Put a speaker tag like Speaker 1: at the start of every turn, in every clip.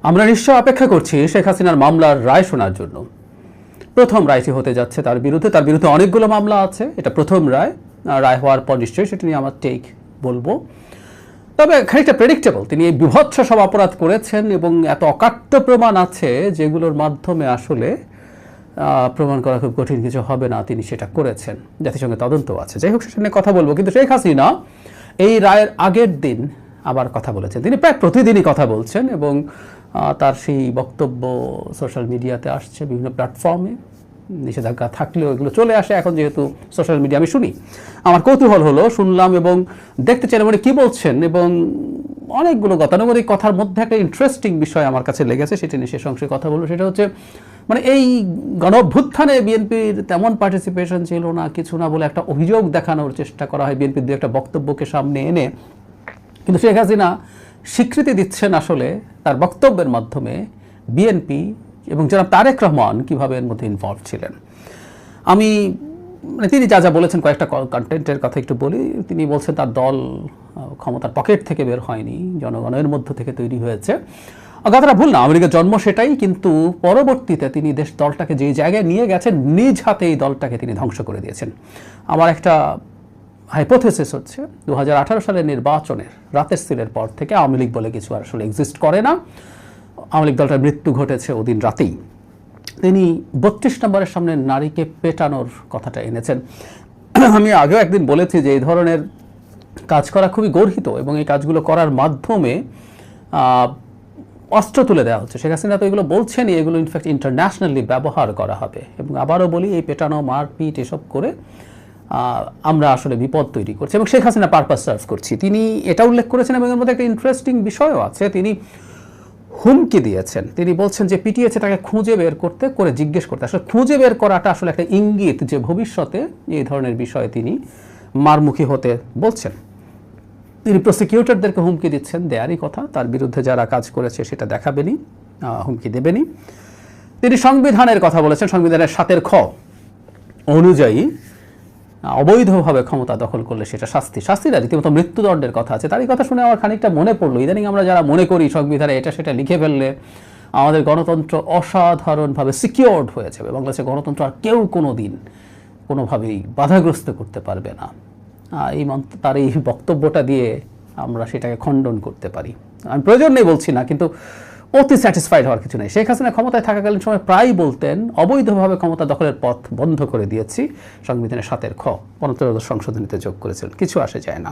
Speaker 1: আমরা নিশ্চয় অপেক্ষা করছি শেখ হাসিনার মামলার রায় শোনার জন্য। প্রথম রায়টি হতে যাচ্ছে তার বিরুদ্ধে অনেকগুলো মামলা আছে। এটা প্রথম রায় হওয়ার পর নিশ্চয়ই সেটা নিয়ে আমার টেক বলবো। তবে খানিকটা প্রেডিক্টেবল, তিনি এই বিভৎস সব অপরাধ করেছেন এবং এত অকাট্য প্রমাণ আছে যেগুলোর মাধ্যমে আসলে প্রমাণ করা খুব কঠিন কিছু হবে না, তিনি সেটা করেছেন। জাতিসংঘের তদন্ত আছে। যাই হোক, সেটা নিয়ে কথা বলবো। কিন্তু শেখ হাসিনা এই রায়ের আগের দিন আবার কথা বলেছেন। তিনি প্রায় প্রতিদিনই কথা বলছেন এবং তার সেই বক্তব্য সোশ্যাল মিডিয়াতে আসছে, বিভিন্ন প্ল্যাটফর্মে। নিষেধাজ্ঞা থাকলেও এগুলো চলে আসে এখন, যেহেতু সোশ্যাল মিডিয়া আমি শুনি। আমার কৌতূহল হলো, শুনলাম এবং দেখতে চাইলাম উনি কী বলছেন। এবং অনেকগুলো গতানুগতিক কথার মধ্যে একটা ইন্টারেস্টিং বিষয় আমার কাছে লেগেছে, সেটা নিয়ে শেষ অংশে কথা বলবো। সেটা হচ্ছে এই গণঅভ্যুত্থানে বিএনপির তেমন পার্টিসিপেশন ছিল না, কিছু না বলে একটা অভিযোগ দেখানোর চেষ্টা করা হয় বিএনপির দু একটা বক্তব্যকে সামনে এনে। কিন্তু শেখ হাসিনা স্বীকৃতি দিচ্ছেন আসলে তার বক্তব্যের মাধ্যমে বিএনপি এবং জনাব তারেক রহমান কীভাবে এর মধ্যে ইনভলভ ছিলেন। আমি তিনি যা যা বলেছেন, কয়েকটা কন্টেন্টের কথা একটু বলি। তিনি বলছেন তার দল ক্ষমতার পকেট থেকে বের হয়নি, জনগণের মধ্য থেকে তৈরি হয়েছে। কথাটা ভুল না, আমেরিকার জন্ম সেটাই, কিন্তু পরবর্তীতে তিনি দলটাকে যেই জায়গায় নিয়ে গেছেন, নিজ হাতে এই দলটাকে তিনি ধ্বংস করে দিয়েছেন। আমার একটা হাইপোথেসিস হচ্ছে 2018 সালের নির্বাচনের রাতের সিলের পর থেকে আওয়ামী লীগ বলে কিছু আসলে এক্সিস্ট করে না। আওয়ামী লীগ দলটার মৃত্যু ঘটেছে ওদিন রাতেই। তিনি 32 নম্বরের সামনে নারীকে পেটানোর কথাটা এনেছেন। আমি আগেও একদিন বলেছি যে এই ধরনের কাজ করা খুবই গর্হিত এবং এই কাজগুলো করার মাধ্যমে অস্ত্র তুলে দেওয়া হচ্ছে। শেখ হাসিনা তো এগুলো বলছেনই, এগুলো ইনফ্যাক্ট ইন্টারন্যাশনালি ব্যবহার করা হবে। এবং আবারও বলি, এই পেটানো, মারপিট এসব করে আমরা আসলে বিপদ তৈরি করছি এবং শেখ হাসিনা পারপাস সার্ভ করছি। তিনি এটা উল্লেখ করেছেন এবং এর মধ্যে একটা ইন্টারেস্টিং বিষয়ও আছে। তিনি হুমকি দিয়েছেন। তিনি বলছেন যে পিটিয়েছে তাকে খুঁজে বের করতে, করে জিজ্ঞেস করতে। আসলে খুঁজে বের করাটা আসলে একটা ইঙ্গিত যে ভবিষ্যতে এই ধরনের বিষয়ে তিনি মারমুখী হতে বলছেন। তিনি প্রসিকিউটরদেরকে হুমকি দিচ্ছেন, দেয়ারই কথা, তার বিরুদ্ধে যারা কাজ করেছে সেটা দেখাবেনি, হুমকি দেবেনি। তিনি সংবিধানের কথা বলেছেন, সংবিধানের 7 খ অনুযায়ী অবৈধভাবে ক্ষমতা দখল করলে সেটা শাস্তিরা রীতিমতো মৃত্যুদণ্ডের কথা আছে। তারই কথা শুনে আমার খানিকটা মনে পড়লো, ইদানিং আমরা যারা মনে করি সংবিধানে এটা সেটা লিখে ফেললে আমাদের গণতন্ত্র অসাধারণভাবে সিকিউরড হয়ে যাবে, বাংলাদেশের গণতন্ত্র আর কেউ কোনো দিন কোনোভাবেই বাধাগ্রস্ত করতে পারবে না, তার এই বক্তব্যটা দিয়ে আমরা সেটাকে খণ্ডন করতে পারি। আমি প্রয়োজন নেই বলছি না, কিন্তু অতি স্যাটিসফাইড হওয়ার কিছু নেই। শেখ হাসিনা ক্ষমতায় থাকাকালীন সময় প্রায় বলতেন, অবৈধভাবে ক্ষমতা দখলের পথ বন্ধ করে দিয়েছি, সংবিধানের 7 খ গণতন্ত্র সংশোধনীতে যোগ করেছিলেন, কিছু আসে যায় না।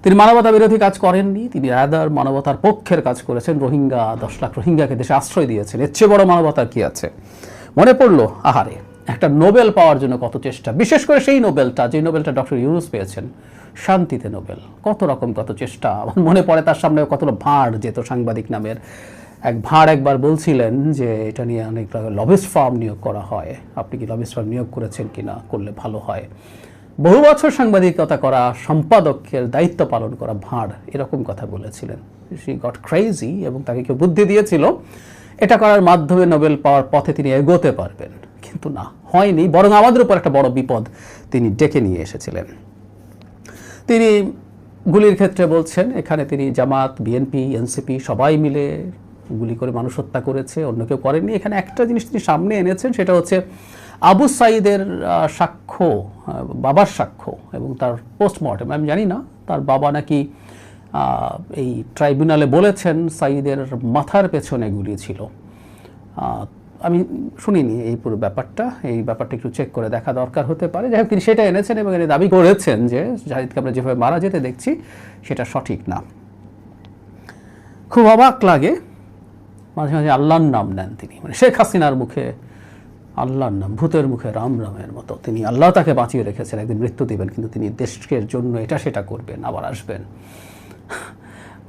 Speaker 1: তিনি মানবতা বিরোধী কাজ করেননি, তিনি রাদার মানবতার পক্ষের কাজ করেছেন। 10 লাখ রোহিঙ্গাকে দেশে আশ্রয় দিয়েছেন। এর চেয়ে বড় মানবতার কি আছে? মনে পড়লো, আহারে, একটা নোবেল পাওয়ার জন্য কত চেষ্টা, বিশেষ করে সেই নোবেলটা যে নোবেলটা ডক্টর ইউনুস পেয়েছেন, শান্তিতে নোবেল, কত চেষ্টা। আমার মনে পড়ে তার সামনে কতগুলো ভাঁড় যেত। সাংবাদিক নামের এক ভাঁড় একবার বলছিলেন যে এটা নিয়ে অনেক লবিস্ট ফার্ম নিয়োগ করা হয়, আপনি কি লবিস্ট ফার্ম নিয়োগ করেছেন কিনা, করলে ভালো হয়। বহু বছর সাংবাদিকতা করা, সম্পাদকের দায়িত্ব পালন করা ভাঁড় এরকম কথা বলেছিলেন। শি গট ক্রেজি এবং তাকে কেউ বুদ্ধি দিয়েছিল এটা করার মাধ্যমে নোবেল পাওয়ার পথে তিনি এগোতে পারবেন, কিন্তু না, হয়নি। বরং আমাদের উপর একটা বড় বিপদ তিনি ডেকে নিয়ে এসেছিলেন। তিনি গুলির ক্ষেত্রে বলছেন, এখানে তিনি জামাত, বিএনপি, এনসিপি সবাই মিলে গুলি করে মানুষ হত্যা করেছে, অন্য কেউ করেননি। এখানে একটা জিনিস তিনি সামনে এনেছেন, সেটা হচ্ছে আবু সাঈদের সাক্ষ্য, বাবার সাক্ষ্য এবং তার পোস্টমর্টেম। আমি জানি না, তার বাবা নাকি এই ট্রাইব্যুনালে বলেছেন সাঈদের মাথার পেছনে গুলি ছিল। আমি শুনিনি এই পুরো ব্যাপারটা, এই ব্যাপারটা একটু চেক করে দেখা দরকার হতে পারে। যাই হোক, তিনি সেটা এনেছেন এবং এনে দাবি করেছেন যে জাহিদকে আমরা যেভাবে মারা যেতে দেখছি সেটা সঠিক না। খুব অবাক লাগে, মাঝে মাঝে আল্লাহর নাম নেন তিনি, শেখ হাসিনার মুখে আল্লাহর নাম, ভূতের মুখে রাম রামের মতো। তিনি আল্লাহ তাকে বাঁচিয়ে রেখেছেন, একদিন মৃত্যু দিবেন, কিন্তু তিনি দেশের জন্য এটা সেটা করবেন, আবার আসবেন।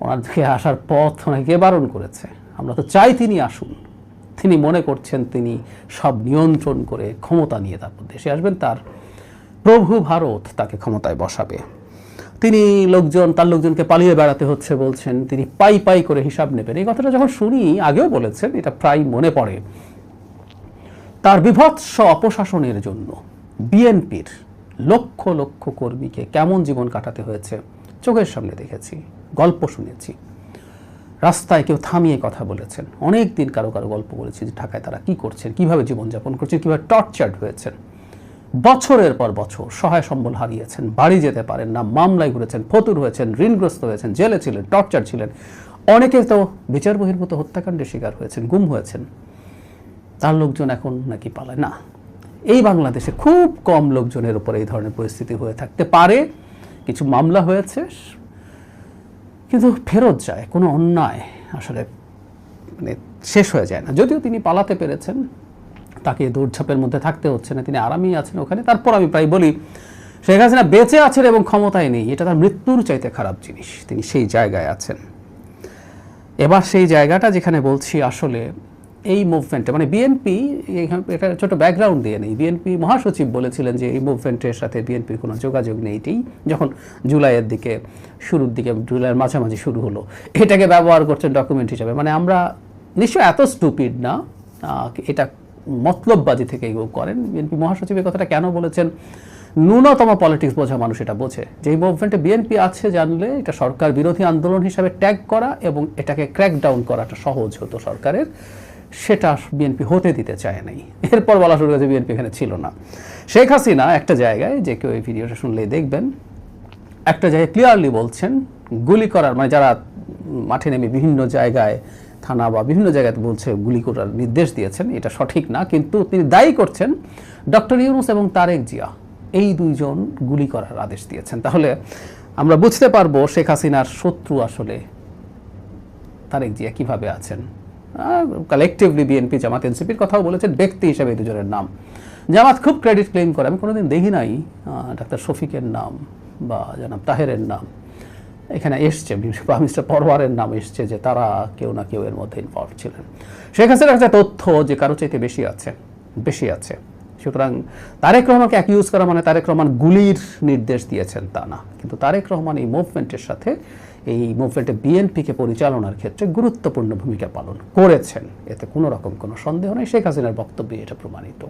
Speaker 1: ওনার দিকে আসার পথ অনেকে বারণ করেছে, আমরা তো চাই তিনি আসুন। তিনি মনে করছেন তিনি সব নিয়ন্ত্রণ করে ক্ষমতা নিয়ে তারপর দেশে আসবেন, তার প্রভু ভারত তাকে ক্ষমতায় বসাবে। তিনি তার লোকজনকে পালিয়ে বেড়াতে হচ্ছে বলছেন, তিনি পাই করে হিসাব নেবেন। এই কথাটা যখন শুনি, আগেও বলেছেন, এটা প্রায় মনে পড়ে তার বিভৎস অপশাসনের জন্য বিএনপির লক্ষ লক্ষ কর্মীকে কেমন জীবন কাটাতে হয়েছে চোখের সামনে দেখেছি, গল্প শুনেছি। রাস্তায় কেউ থামিয়ে কথা বলেছেন, অনেক দিন কারো কারো গল্প বলেছি যে ঢাকায় তারা কী করছেন, কীভাবে জীবনযাপন করছেন, কীভাবে টর্চার্ড হয়েছেন, বছরের পর বছর সহায় সম্বল হারিয়েছেন, বাড়ি যেতে পারেন না, মামলায় ঘুরেছেন, ফতুর হয়েছেন, ঋণগ্রস্ত হয়েছেন, জেলে ছিলেন, টর্চার ছিলেন, অনেকে তো বিচার বহির্ভূত হত্যাকাণ্ডের শিকার হয়েছেন, গুম হয়েছেন। তার লোকজন এখন নাকি পালায় না। এই বাংলাদেশে খুব কম লোকজনের উপর এই ধরনের পরিস্থিতি হয়ে থাকতে পারে। কিছু মামলা হয়েছে কিন্তু ফেরত যায়, কোনো অন্যায় আসলে মানে শেষ হয়ে যায় না। যদিও তিনি পালাতে পেরেছেন, তাকে দৌড়ঝাঁপের মধ্যে থাকতে হচ্ছে না, তিনি আরামেই আছেন ওখানে। তারপর আমি প্রায় বলি শেখ হাসিনা বেঁচে আছেন এবং ক্ষমতায় নেই, এটা তার মৃত্যুর চাইতে খারাপ জিনিস। তিনি সেই জায়গায় আছেন। এবার সেই জায়গাটা যেখানে বলছি আসলে এই মুভমেন্টে মানে বিএনপি, এটা ছোট ব্যাকগ্রাউন্ড দিয়ে নেই, বিএনপি মহাসচিব বলেছিলেন যে এই মুভমেন্টের সাথে বিএনপির কোনো যোগাযোগ নেই। এটাই যখন জুলাইয়ের দিকে শুরুর দিকে, জুলাইয়ের মাঝামাঝি শুরু হলো, এটাকে ব্যবহার করছেন ডকুমেন্ট হিসাবে। মানে আমরা নিশ্চয়ই এত স্টুপিড না, এটা মতলববাজি থেকে এগুলো করেন। বিএনপি মহাসচিব এই কথাটা কেন বলেছেন? ন্যূনতম পলিটিক্স বোঝা মানুষ এটা বোঝে যে এই মুভমেন্টে বিএনপি আছে জানলে এটা সরকার বিরোধী আন্দোলন হিসাবে ট্যাগ করা এবং এটাকে ক্র্যাক ডাউন করাটা সহজ হতো সরকারের। সেটা বিএনপি হতে দিতে চায় নাই। এরপর বলা শুরু হয়েছে বিএনপি এখানে ছিল না। শেখ হাসিনা একটা জায়গায়, যে কেউ এই ভিডিওটা শুনলেই দেখবেন, একটা জায়গায় ক্লিয়ারলি বলছেন গুলি করার, মানে যারা মাঠে নেমে বিভিন্ন জায়গায় থানা বা বিভিন্ন জায়গায় বলছে গুলি করার নির্দেশ দিয়েছেন, এটা সঠিক না, কিন্তু তিনি দায়ী করছেন ডক্টর ইউনূস এবং তারেক জিয়া এই দুইজন গুলি করার আদেশ দিয়েছেন। তাহলে আমরা বুঝতে পারবো শেখ হাসিনার শত্রু আসলে তারেক জিয়া কিভাবে আছেন। কালেকটিভলি বিএনপি, জামাত, এনসিপির কথাও বলেছেন, ব্যক্তি হিসাবে দুজনের নাম। জামাত খুব ক্রেডিট ক্লেম করে, আমি কোনোদিন দেখি নাই ডাক্তার শফিকের নাম বা জনাব তাহেরের নাম এখানে এসছে, মিস্টার পরওয়ারের নাম এসছে যে তারা কেউ না কেউ এর মধ্যে ইনভলভ ছিলেন। শেখ হাসিনার একটা তথ্য যে কারো চাইতে বেশি আছে। সুতরাং তারেক রহমানকে অ্যাকিউজ করা মানে তারেক রহমান গুলির নির্দেশ দিয়েছেন তা না, কিন্তু তারেক রহমান এই মুভমেন্টের সাথে, এই মুভমেন্টে বিএনপিকে পরিচালনার ক্ষেত্রে গুরুত্বপূর্ণ ভূমিকা পালন করেছেন, এতে কোনো রকম কোনো সন্দেহ নেই। শেখ হাসিনার বক্তব্যে এটা প্রমাণিত।